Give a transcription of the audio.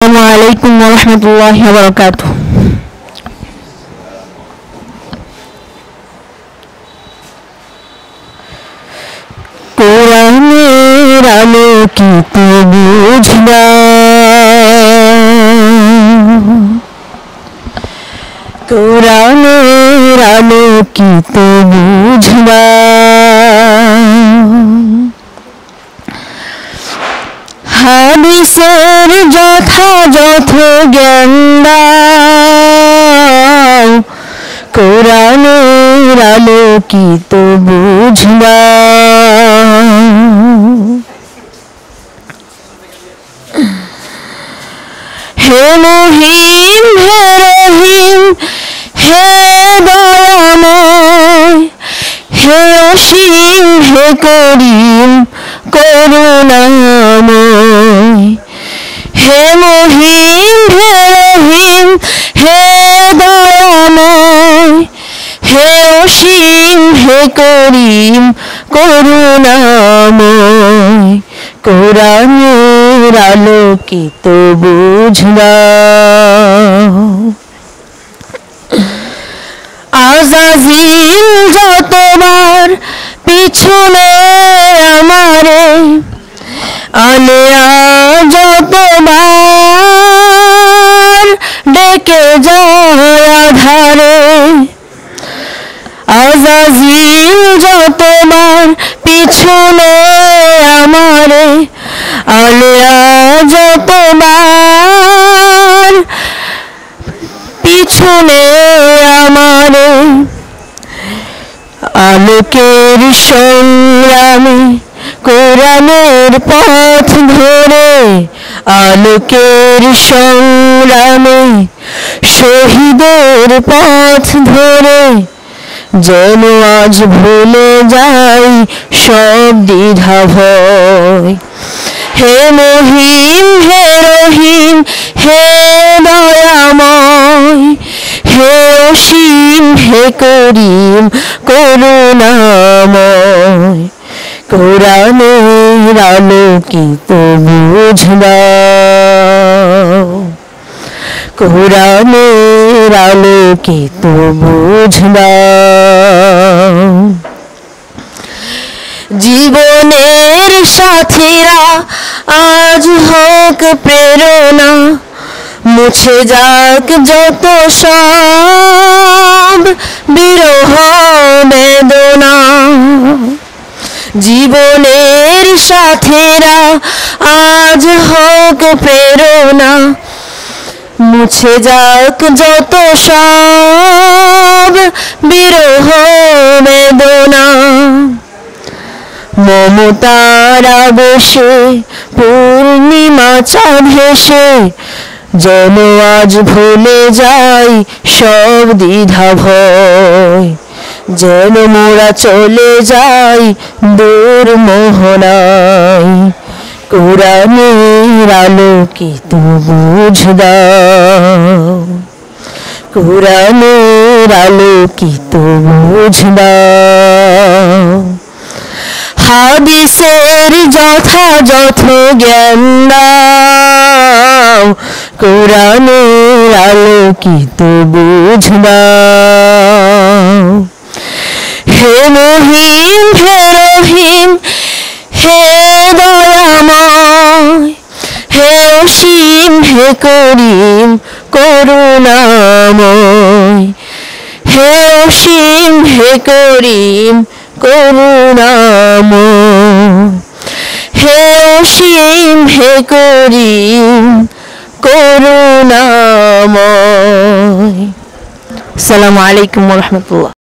আসসালামু আলাইকুম ওয়া রাহমাতুল্লাহি ওয়া বারাকাতুহু। কোরআনের আলোকিত বুঝলাম, কোরআনের আলোকিত বুঝলাম, হাদিসের যথাযথ জ্ঞান দাও, কোরআনের আলোকিত বুঝলাম। হে মহিম, হে রহিম, হে দয়াময়, হে অসীম, হে করিম, করুণাময়। হে মহিম, হে রহিম, হে দয়াময়, হে অসীম, হে করিম, করুণাময়। কোরআনের আলোকিত বুঝলাম। আজাজিল যতবার পিছনে আমারে আলেয়া যতবার ডেকে যায় আধারে, আজাজিল যতবার পিছনে আমারে আলেয়া যতবার পিছনে আমারে, আলোকের সংগ্রামে কোরআনের পথ ধরে, আলোকের সংগ্রামে শহীদের পথ ধরে, যেন আজ ভুলে যাই সব দ্বিধা ভয়। হে মহিম, হে রহিম, হে দয়াময়, হে অসীম, হে করিম, করুণাময়। কোরআনের আলোকিত বুঝলাম, কোরআনের আলোকিত বুঝলাম। জীবনের সাথীরা আজ হোক প্রেরণা, মুছে যাক যত সব বিরহ বেদনা। জীবনের সাথীরা আজ হোক প্রেরণা, মুছে যাক যত সব বিরহ বেদনা। মমতার আবেশে পূর্ণিমা চাঁদ হেসে, যেন আজ ভুলে যাই সব দ্বিধা ভয়। যেন মোরা চলে যাই দূর মোহনায়। কোরআনের আলোকিত বুঝলাম, কোরআনের আলোকিত বুঝলাম। হাদিসের যথাযথ জ্ঞান দাও, কোরআনের আলোকিত বুঝলাম। হে মহিম, হে রহিম, হে দয়াময়, হে অসীম, হে করিম, করুণাময়। হে অসীম, হে করিম, করুণাময়। হে অসীম, হে করিম, করুণাময়। আসসালামু আলাইকুম ওয়া রাহমাতুল্লাহ।